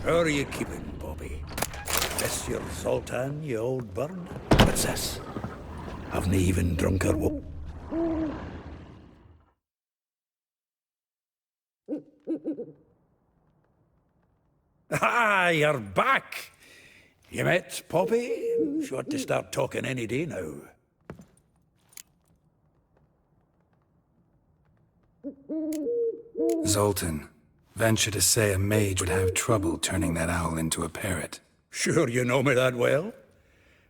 How are you keeping, Bobby? Miss your Zoltan, you old bird? What's this? Haven't even drunk her Ah, you're back! You met Poppy? She ought to start talking any day now. Zoltan, venture to say a mage would have trouble turning that owl into a parrot. Sure you know me that well?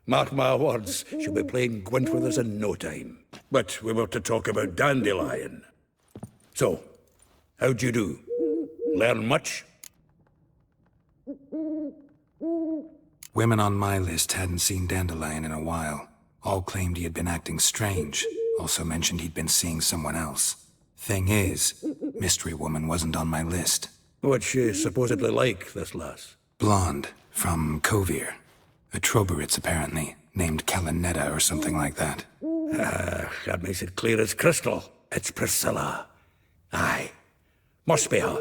Mark my words, she'll be playing Gwent with us in no time. But we were to talk about Dandelion. So, how'd you do? Learn much? Women on my list hadn't seen Dandelion in a while. All claimed he had been acting strange. Also mentioned he'd been seeing someone else. Thing is, Mystery Woman wasn't on my list. What's she supposedly like, this lass? Blonde, from Kovir. A Troberitz, apparently, named Kalinetta or something like that. That makes it clear as crystal. It's Priscilla. Aye. Must be her.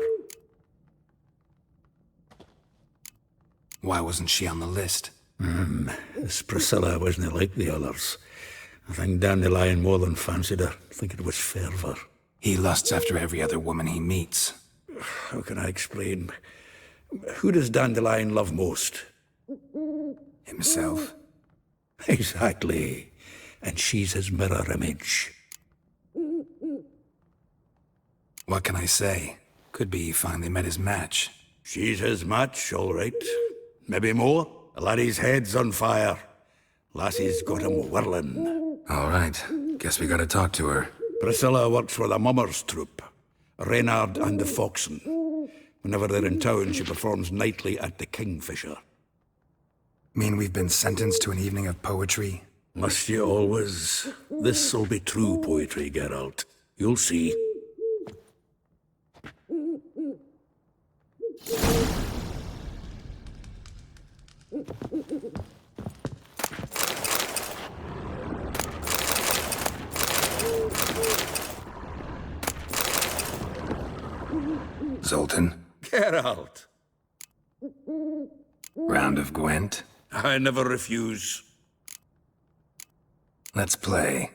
Why wasn't she on the list? This Priscilla wasn't like the others. I think Dandelion more than fancied her. I think it was fervour. He lusts after every other woman he meets. How can I explain? Who does Dandelion love most? Himself? Exactly. And she's his mirror image. What can I say? Could be he finally met his match. She's his match, all right. Maybe more. The laddie's head's on fire. Lassie's got him whirling. All right. Guess we gotta talk to her. Priscilla works for the Mummers troupe. Reynard and the Foxen. Whenever they're in town, she performs nightly at the Kingfisher. Mean we've been sentenced to an evening of poetry? Must you always? This'll be true poetry, Geralt. You'll see. Zoltan? Geralt! Round of Gwent? I never refuse. Let's play.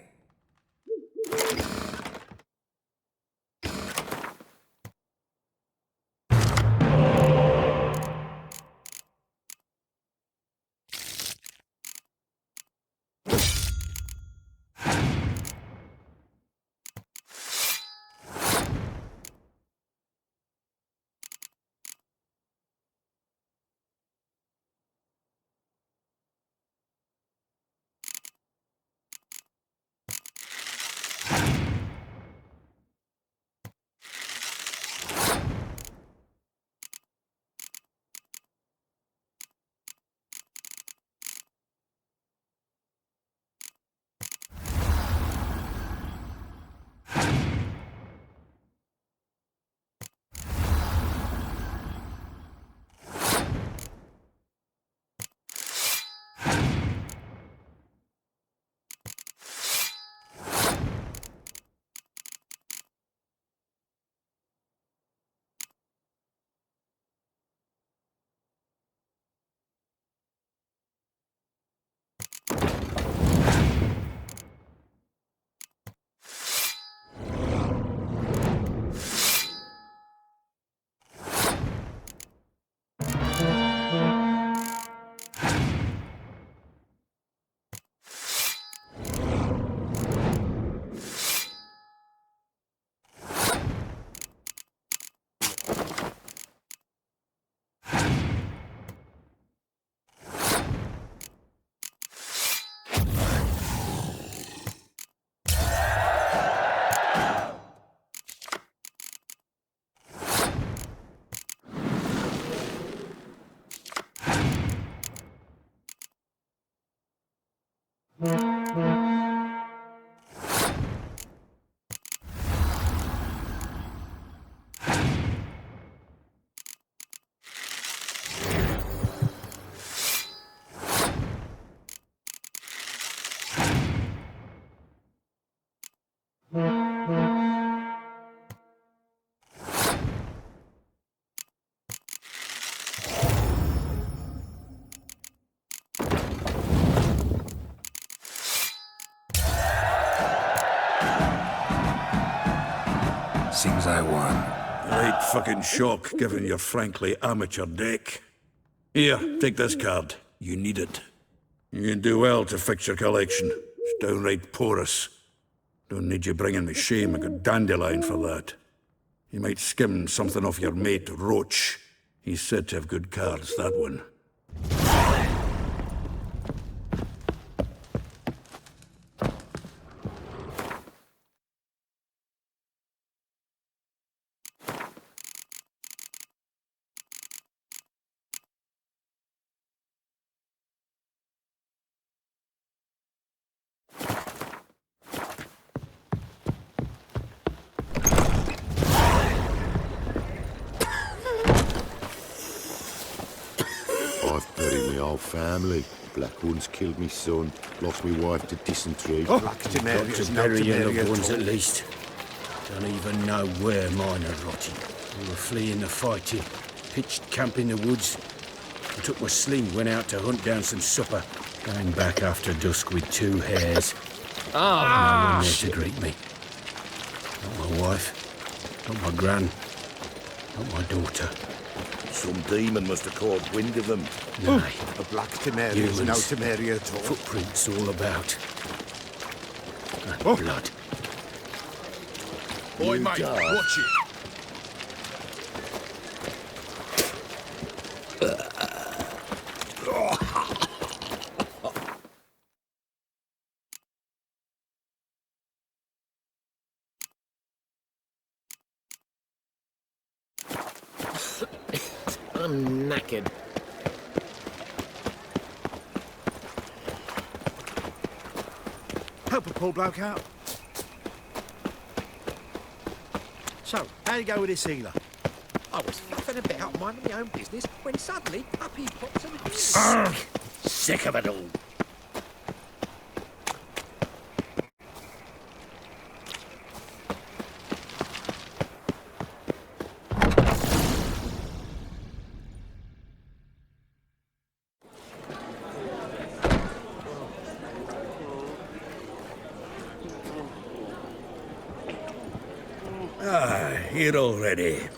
Seems I won. Right fucking shock, given your frankly amateur deck. Here, take this card. You need it. You can do well to fix your collection. It's downright porous. Don't need you bringing me shame. I got dandelion for that. You might skim something off your mate, Roach. He's said to have good cards, that one. I've buried my whole family. Black ones killed me son, lost me wife to dysentery. Got to bury your loved ones at least. Don't even know where mine are rotting. We were fleeing the fighting, pitched camp in the woods. I took my sling, went out to hunt down some supper. Came back after dusk with 2 hares. No one there to greet me. Not my wife, not my gran, not my daughter. Some demon must have caught wind of them. Nay, A black Temeria is no Humans. Temeria at all. footprints all about. And blood. Boy, mate, watch it. I'm knackered. Help a poor bloke out. So, how you go with this healer? I was fluffing about, minding my own business, when suddenly up he pops and Sick of it all. Here already.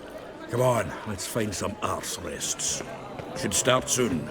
Come on, let's find some arse rests. Should start soon.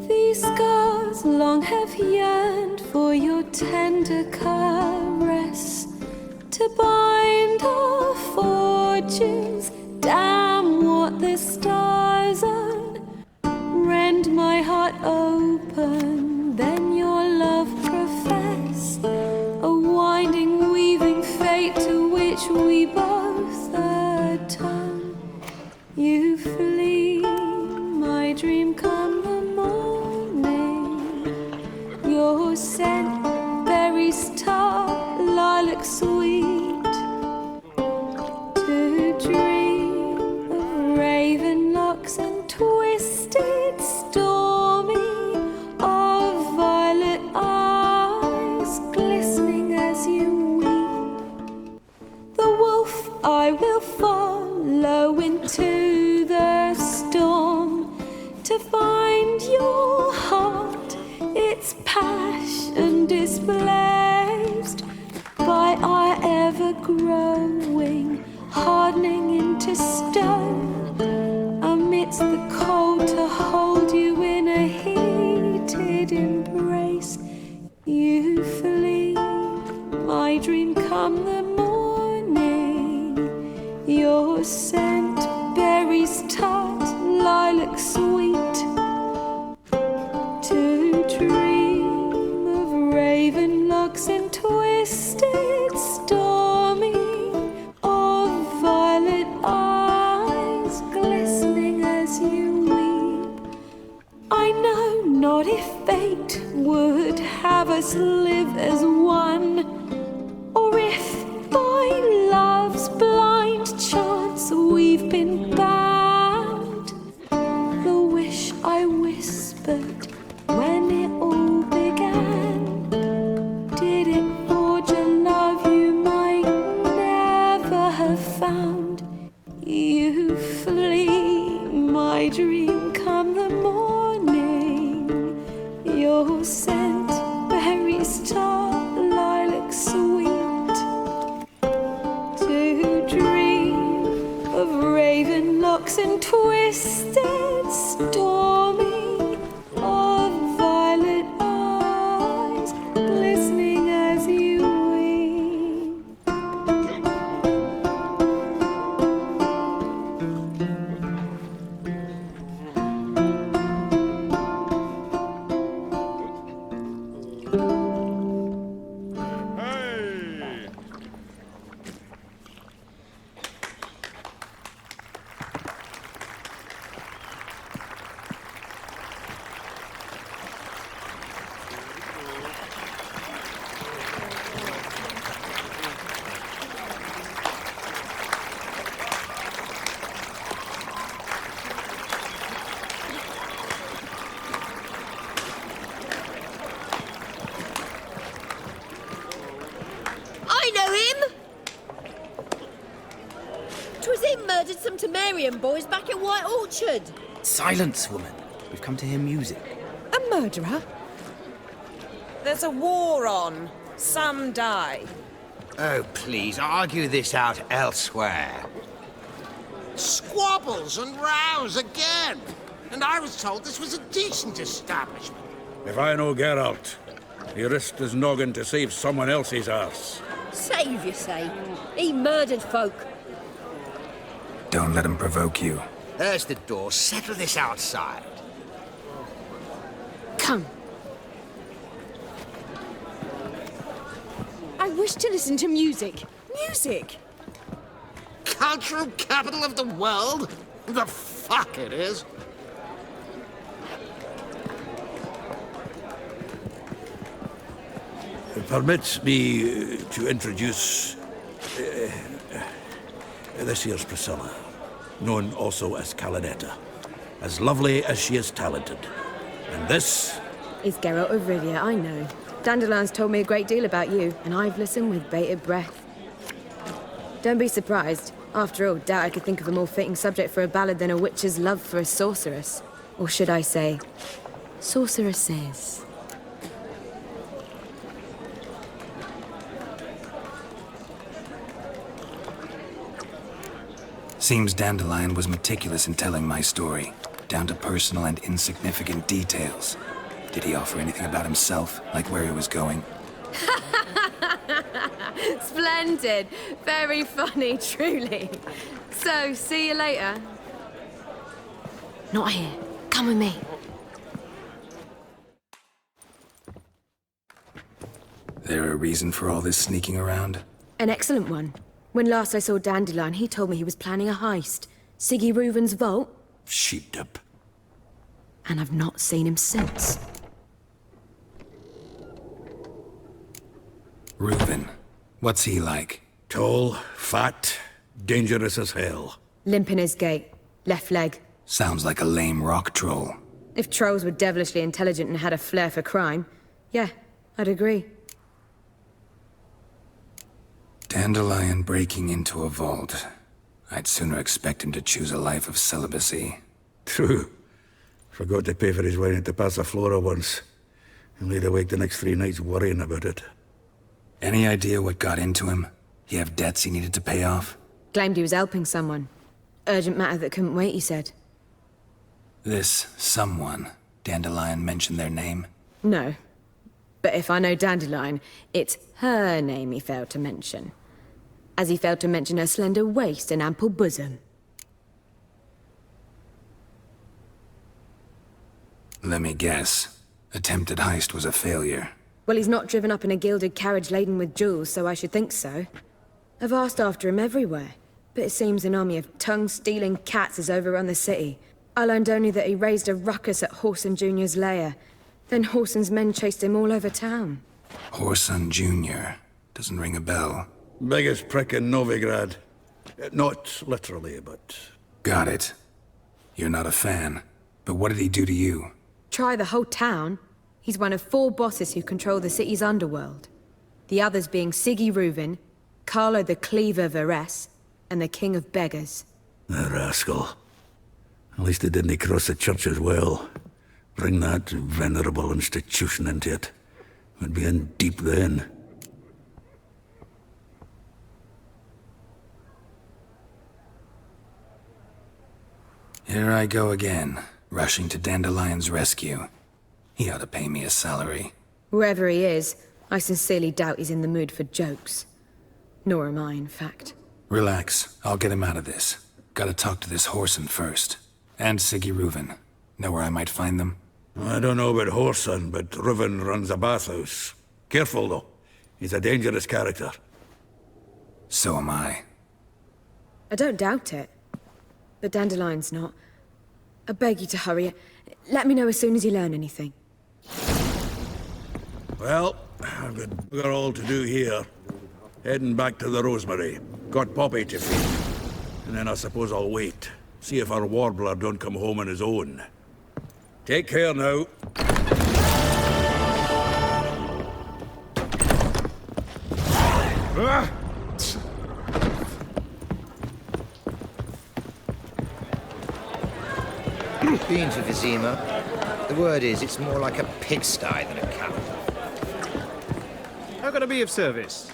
These scars long have yearned for your tender caress to bind our fortunes. Damn what the stars own. Rend my heart open, then your love profess. A winding, weaving fate to which we both atone. You flee, my dream come the morning. Your scent, berries tart, lilac sweet. To dream Your scent, berries tart, lilac sweet. To dream of raven locks and twisted stormy, of violet eyes glistening as you weep. I know not if fate would have us live as one, or if by love's blind chance we've been bound. The wish I whispered when it all began, did it forge a love you might never have found? You flee, my dream, come the morning. Your scent, berries tart, lilac sweet. To dream of raven locks and twisted stormy, of violet eyes glistening as you weep. I know him! 'Twas him murdered some Temerian boys back at White Orchard. Silence, woman. We've come to hear music. A murderer? There's a war on. Some die. Oh, please, argue this out elsewhere. Squabbles and rows again. And I was told this was a decent establishment. If I know Geralt, he risked his noggin to save someone else's arse. Save, you say? He murdered folk. Don't let him provoke you. There's the door. Settle this outside. Come. I wish to listen to music. Music! Cultural capital of the world? The fuck it is. Permit me to introduce this here's Priscilla, known also as Calinetta, as lovely as she is talented. And this is Geralt of Rivia, I know. Dandelion's told me a great deal about you, and I've listened with bated breath. Don't be surprised. After all, doubt I could think of a more fitting subject for a ballad than a witch's love for a sorceress. Or should I say, sorceresses. Seems Dandelion was meticulous in telling my story, down to personal and insignificant details. Did he offer anything about himself, like where he was going? Splendid. Very funny, truly. So, see you later. Not here. Come with me. There a reason for all this sneaking around? An excellent one. When last I saw Dandelion, he told me he was planning a heist. Siggy Reuven's vault. sheep-dip. And I've not seen him since. Reuven. What's he like? Tall, fat, dangerous as hell. Limp in his gait. Left leg. Sounds like a lame rock troll. If trolls were devilishly intelligent and had a flair for crime, yeah, I'd agree. Dandelion breaking into a vault. I'd sooner expect him to choose a life of celibacy. True. Forgot to pay for his wine at the Passaflora once. And laid awake the next 3 nights worrying about it. Any idea what got into him? He have debts he needed to pay off? Claimed he was helping someone. Urgent matter that couldn't wait, he said. This someone, Dandelion mentioned their name? No. But if I know Dandelion, it's her name he failed to mention. as he failed to mention her slender waist and ample bosom. Let me guess. Attempted heist was a failure. Well, he's not driven up in a gilded carriage laden with jewels, so I should think so. I've asked after him everywhere, but it seems an army of tongue-stealing cats has overrun the city. I learned only that he raised a ruckus at Whoreson Jr.'s lair. Then Whoreson's men chased him all over town. Whoreson Jr. Doesn't ring a bell. Biggest prick in Novigrad. Not literally, but... Got it. You're not a fan. But what did he do to you? Try the whole town. He's one of 4 bosses who control the city's underworld. The others being Siggy Reuven, Carlo the Cleaver Varese, and the King of Beggars. The rascal. At least he didn't cross the church as well. Bring that venerable institution into it. We'd be in deep then. Here I go again, rushing to Dandelion's rescue. He ought to pay me a salary. Wherever he is, I sincerely doubt he's in the mood for jokes. Nor am I, in fact. Relax, I'll get him out of this. Gotta talk to this Whoreson first. And Siggy Reuven. Know where I might find them? I don't know about Whoreson, but Reuven runs a bathhouse. Careful, though. He's a dangerous character. So am I. I don't doubt it. But Dandelion's not. I beg you to hurry. Let me know as soon as you learn anything. Well, I've got bugger all to do here. Heading back to the Rosemary. Got Poppy to feed. And then I suppose I'll wait. See if our warbler don't come home on his own. Take care now. Been to Vizima. The word is, it's more like a pigsty than a camp. How can I be of service?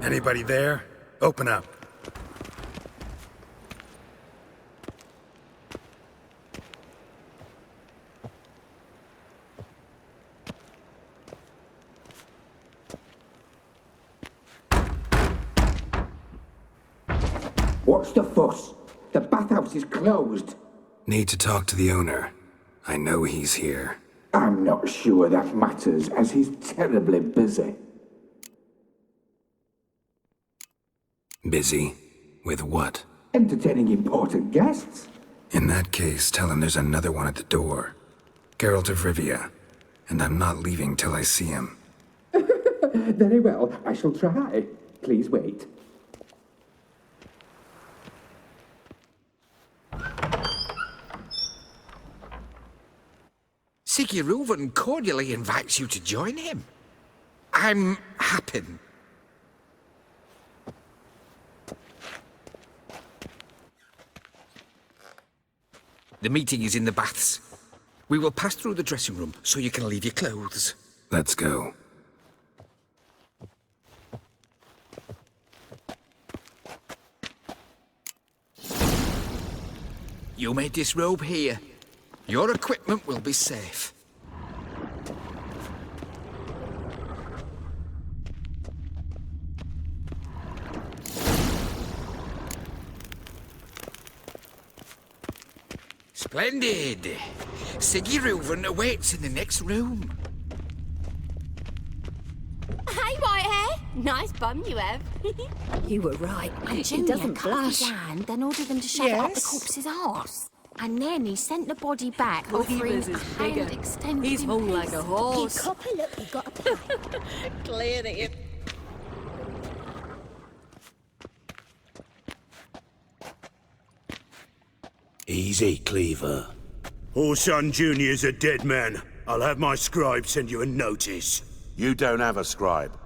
Anybody there? Open up. What's the fuss? The bathhouse is closed. Need to talk to the owner. I know he's here. I'm not sure that matters, as he's terribly busy. Busy? With what? Entertaining important guests. In that case, tell him there's another one at the door. Geralt of Rivia. And I'm not leaving till I see him. Very well, I shall try. Please wait. Siggy Reuven cordially invites you to join him. I'm happy. The meeting is in the baths. We will pass through the dressing room so you can leave your clothes. Let's go. You may disrobe here. Your equipment will be safe. Splendid. Siggy Reuven awaits in the next room. Hey, Whitehair. Nice bum you have. You were right. And He Junior doesn't cut blush. his hand, then ordered them to shove it up the corpse's arse. And then he sent the body back, offering Cleaver's a is hand bigger. extended He's in whole peace. like a horse. He copper, look, he got a plan. Clearly. Easy, Cleaver. Whoreson Jr.'s a dead man. I'll have my scribe send you a notice. You don't have a scribe.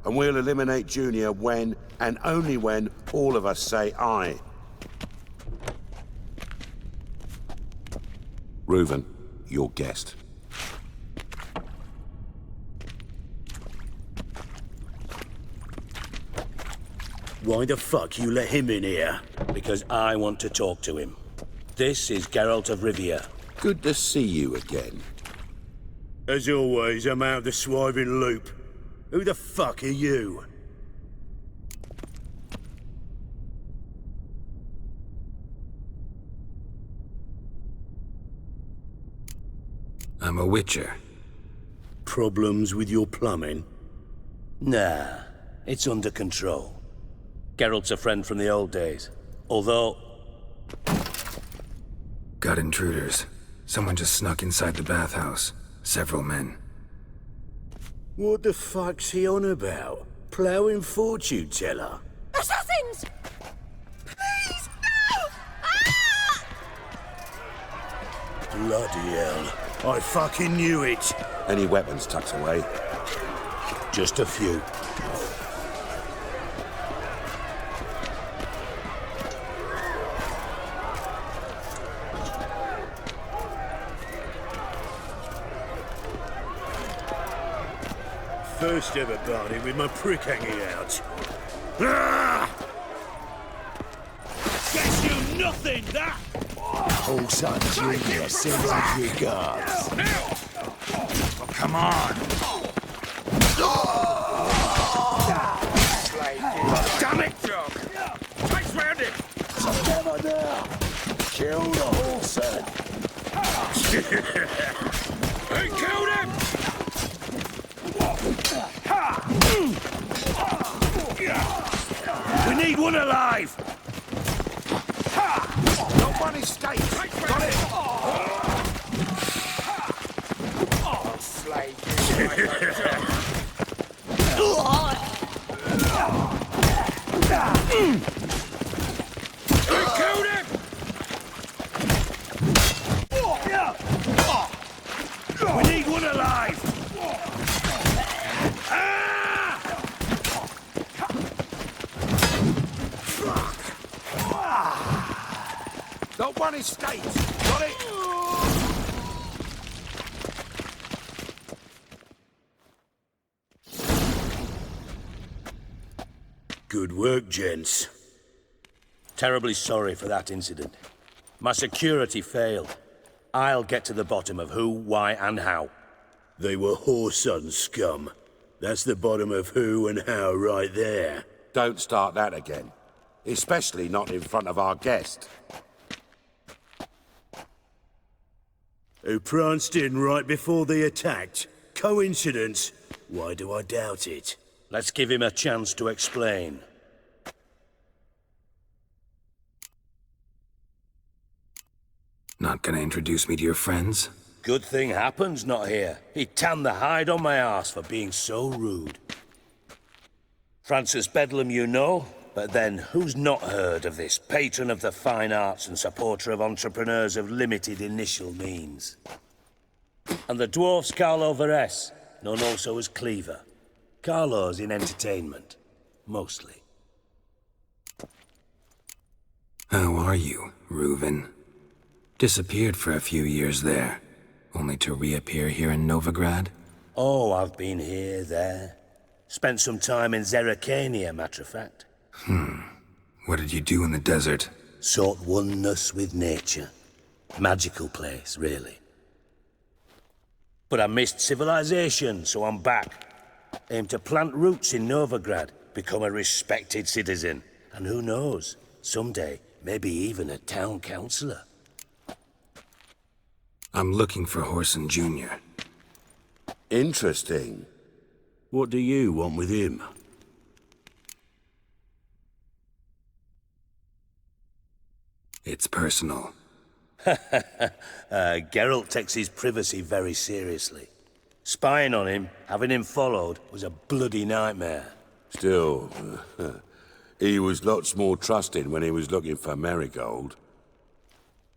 And we'll eliminate Junior when, and only when, all of us say aye. Reuven, your guest. Why the fuck you let him in here? Because I want to talk to him. This is Geralt of Rivia. Good to see you again. As always, I'm out of the swiving loop. Who the fuck are you? I'm a witcher. Problems with your plumbing? Nah, it's under control. Geralt's a friend from the old days. Although... Got intruders. Someone just snuck inside the bathhouse. Several men. What the fuck's he on about? Ploughing fortune teller? Assassins! Please, no! Ah! Bloody hell. I fucking knew it. Any weapons tucked away? Just a few. First ever party with my prick hanging out. Ah! Gets you nothing, that! All son Junior sends his regards. Oh, come on! Damn it, Jock! Chase round it! Never now! Kill the horse, He killed him! We need one alive! Not one escape! Got it! Oh, slave! We killed him! We need one alive! Not one escape! Got it! Good work, gents. Terribly sorry for that incident. My security failed. I'll get to the bottom of who, why, and how. They were whoreson scum. That's the bottom of who and how right there. Don't start that again. Especially not in front of our guest. Who pranced in right before they attacked. Coincidence? Why do I doubt it? Let's give him a chance to explain. Not gonna introduce me to your friends? Good thing Happen's not here. He tanned the hide on my arse for being so rude. Francis Bedlam you know, but then who's not heard of this patron of the fine arts and supporter of entrepreneurs of limited initial means? And the dwarf's Carlo Veres, known also as Cleaver. Carlo's in entertainment, mostly. How are you, Reuven? Disappeared for a few years there, only to reappear here in Novigrad? Oh, I've been here, there. Spent some time in Zerrikania, matter of fact. What did you do in the desert? Sought oneness with nature. Magical place, really. But I missed civilization, so I'm back. Aim to plant roots in Novigrad, become a respected citizen. And who knows, someday, maybe even a town councillor. I'm looking for Whoreson Jr. Interesting. What do you want with him? It's personal. Geralt takes his privacy very seriously. Spying on him, having him followed, was a bloody nightmare. Still, he was lots more trusting when he was looking for Marigold.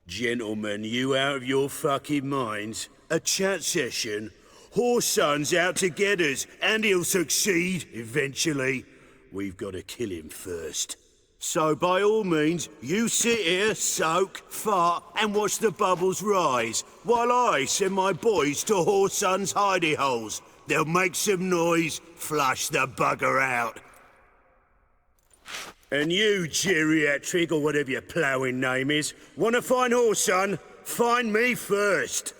Gentlemen, you out of your fucking minds? A chat session? Whoreson's out to get us, and he'll succeed, eventually. We've got to kill him first. So by all means, you sit here, soak, fart, and watch the bubbles rise, while I send my boys to Whoreson's hidey holes. They'll make some noise, flush the bugger out. And you, geriatric, or whatever your ploughing name is, want to find Whoreson? Find me first.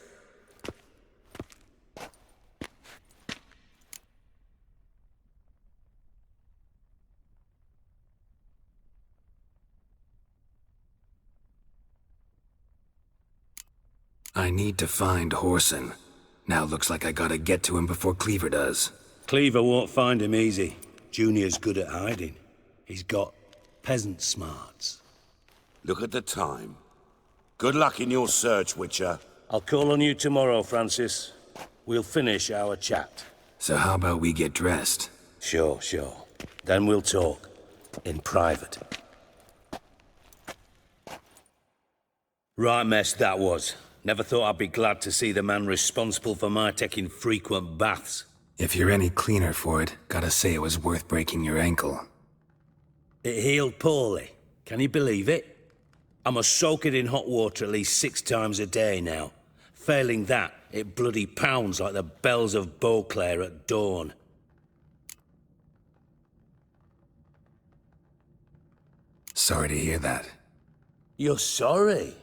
I need to find Whoreson. Now looks like I gotta get to him before Cleaver does. Cleaver won't find him easy. Junior's good at hiding. He's got peasant smarts. Look at the time. Good luck in your search, Witcher. I'll call on you tomorrow, Francis. We'll finish our chat. So how about we get dressed? Sure. Then we'll talk. In private. Right mess that was. Never thought I'd be glad to see the man responsible for my taking frequent baths. If you're any cleaner for it, gotta say it was worth breaking your ankle. It healed poorly. Can you believe it? I must soak it in hot water at least 6 times a day now. Failing that, it bloody pounds like the bells of Beauclair at dawn. Sorry to hear that. You're sorry?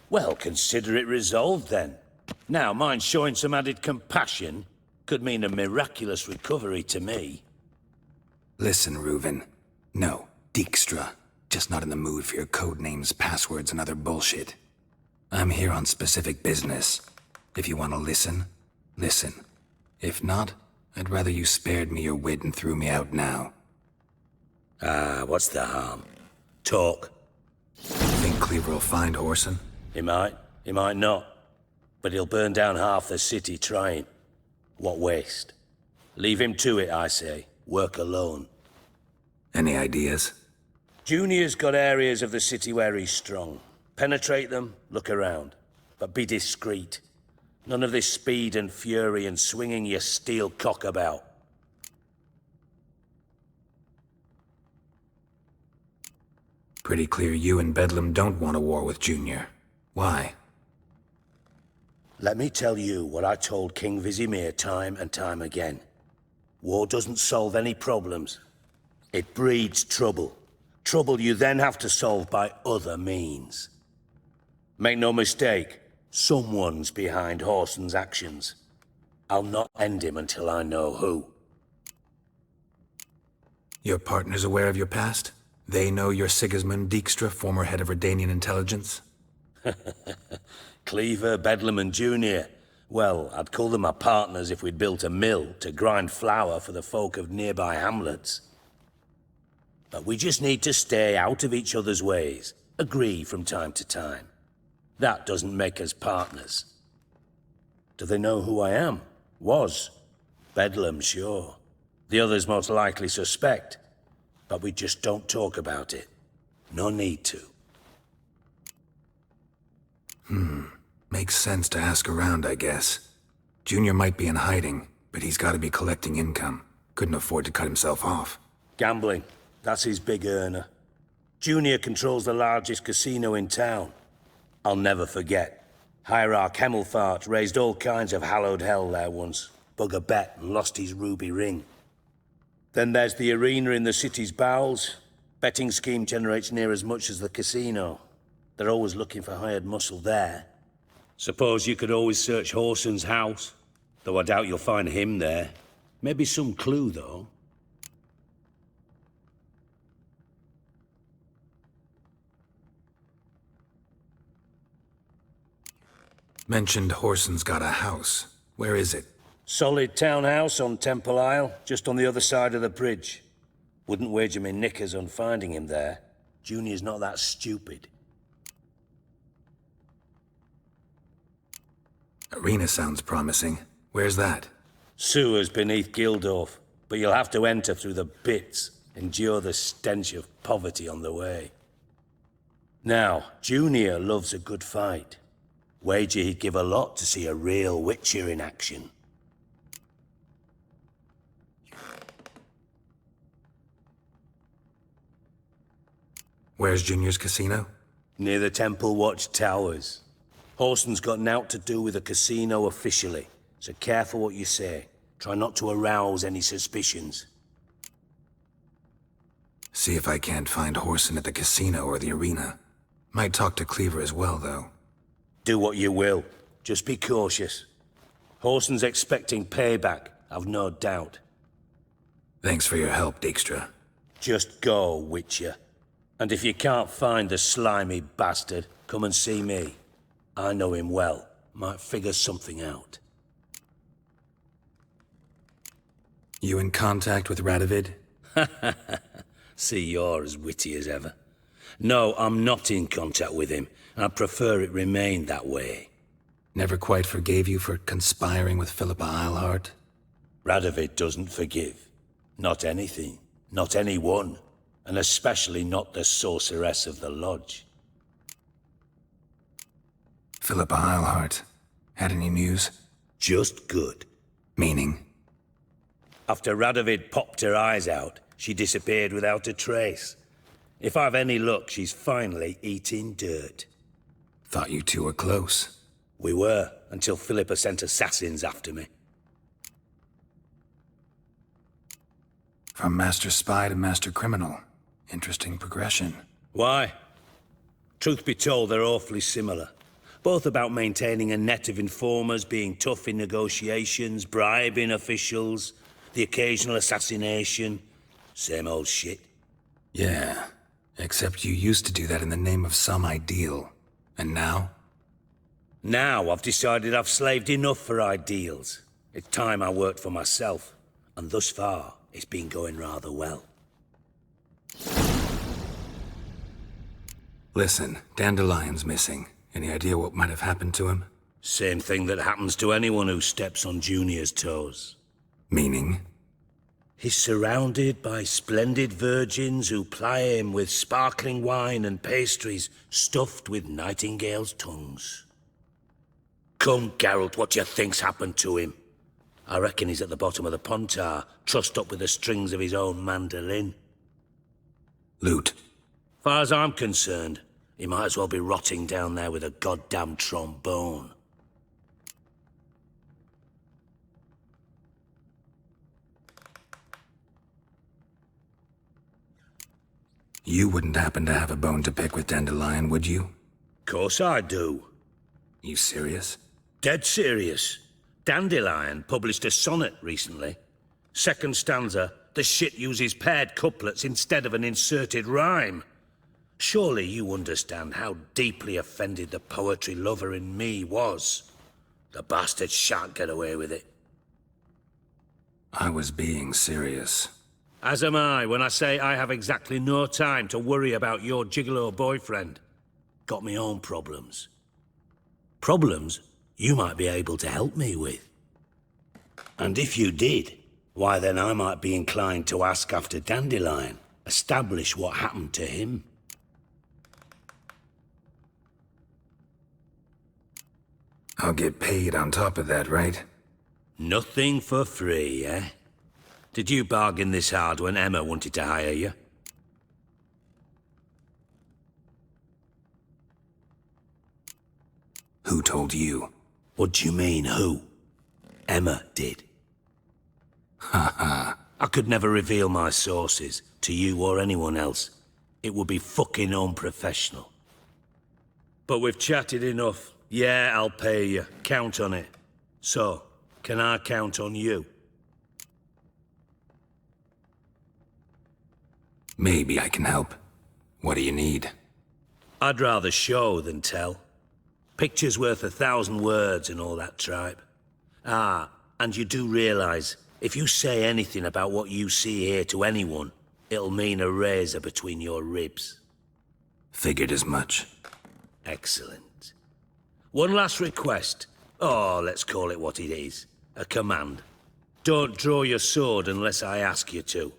Well, consider it resolved then. Now, mind showing some added compassion could mean a miraculous recovery to me. Listen, Reuven. No, Dijkstra. Just not in the mood for your code names, passwords, and other bullshit. I'm here on specific business. If you want to listen, listen. If not, I'd rather you spared me your wit and threw me out now. What's the harm? Talk. Think Cleaver will find Whoreson? He might not. But he'll burn down half the city trying. What waste? Leave him to it, I say. Work alone. Any ideas? Junior's got areas of the city where he's strong. Penetrate them, look around. But be discreet. None of this speed and fury and swinging your steel cock about. Pretty clear you and Bedlam don't want a war with Junior. Why? Let me tell you what I told King Vizimir time and time again. War doesn't solve any problems. It breeds trouble. Trouble you then have to solve by other means. Make no mistake, someone's behind Whoreson's actions. I'll not end him until I know who. Your partner's aware of your past? They know you're Sigismund Dijkstra, former head of Redanian intelligence? Cleaver, Bedlam and Junior. Well, I'd call them my partners if we'd built a mill to grind flour for the folk of nearby hamlets. But we just need to stay out of each other's ways. Agree from time to time. That doesn't make us partners. Do they know who I am? Was. Bedlam, sure. The others most likely suspect. But we just don't talk about it. No need to. Makes sense to ask around, I guess. Junior might be in hiding, but he's gotta be collecting income. Couldn't afford to cut himself off. Gambling. That's his big earner. Junior controls the largest casino in town. I'll never forget. Hierarch Hemmelfart raised all kinds of hallowed hell there once. Bug a bet and lost his ruby ring. Then there's the arena in the city's bowels. Betting scheme generates near as much as the casino. They're always looking for hired muscle there. Suppose you could always search Whoreson's house. Though I doubt you'll find him there. Maybe some clue, though. Mentioned Whoreson's got a house. Where is it? Solid townhouse on Temple Isle, just on the other side of the bridge. Wouldn't wager me knickers on finding him there. Junior's not that stupid. Arena sounds promising. Where's that? Sewers beneath Gildorf, but you'll have to enter through the bits, endure the stench of poverty on the way. Now, Junior loves a good fight. Wager he'd give a lot to see a real Witcher in action. Where's Junior's casino? Near the Temple Watch Towers. Horson's got naught to do with the casino officially, so careful what you say. Try not to arouse any suspicions. See if I can't find Horson at the casino or the arena. Might talk to Cleaver as well, though. Do what you will. Just be cautious. Horson's expecting payback, I've no doubt. Thanks for your help, Dijkstra. Just go, Witcher. And if you can't find the slimy bastard, come and see me. I know him well. Might figure something out. You in contact with Radovid? See, you're as witty as ever. No, I'm not in contact with him. I prefer it remained that way. Never quite forgave you for conspiring with Philippa Eilhart? Radovid doesn't forgive. Not anything. Not anyone. And especially not the sorceress of the Lodge. Philippa Eilhart. Had any news? Just good. Meaning? After Radovid popped her eyes out, she disappeared without a trace. If I've any luck, she's finally eating dirt. Thought you two were close. We were, until Philippa sent assassins after me. From master spy to master criminal. Interesting progression. Why? Truth be told, they're awfully similar. Both about maintaining a net of informers, being tough in negotiations, bribing officials, the occasional assassination. Same old shit. Yeah, except you used to do that in the name of some ideal. And now? Now I've decided I've slaved enough for ideals. It's time I worked for myself. And thus far, it's been going rather well. Listen, Dandelion's missing. Any idea what might have happened to him? Same thing that happens to anyone who steps on Junior's toes. Meaning? He's surrounded by splendid virgins who ply him with sparkling wine and pastries stuffed with nightingales' tongues. Come, Geralt, what do you think's happened to him? I reckon he's at the bottom of the Pontar, trussed up with the strings of his own mandolin. Loot. Far as I'm concerned, he might as well be rotting down there with a goddamn trombone. You wouldn't happen to have a bone to pick with Dandelion, would you? Course I do. You serious? Dead serious. Dandelion published a sonnet recently. Second stanza, the shit uses paired couplets instead of an inserted rhyme. Surely you understand how deeply offended the poetry lover in me was. The bastard shan't get away with it. I was being serious. As am I when I say I have exactly no time to worry about your gigolo boyfriend. Got me own problems. Problems you might be able to help me with. And if you did, why then I might be inclined to ask after Dandelion, establish what happened to him. I'll get paid on top of that, right? Nothing for free, eh? Did you bargain this hard when Emma wanted to hire you? Who told you? What do you mean, who? Emma did. Ha ha. I could never reveal my sources to you or anyone else. It would be fucking unprofessional. But we've chatted enough. Yeah, I'll pay you. Count on it. So, can I count on you? Maybe I can help. What do you need? I'd rather show than tell. Picture's worth 1,000 words and all that tripe. Ah, and you do realize, if you say anything about what you see here to anyone, it'll mean a razor between your ribs. Figured as much. Excellent. One last request. Oh, let's call it what it is. A command. Don't draw your sword unless I ask you to.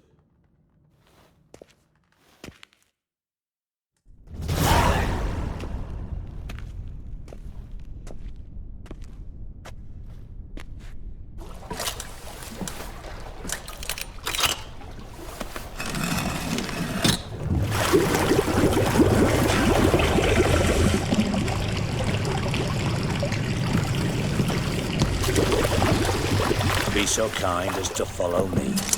be so kind as to follow me.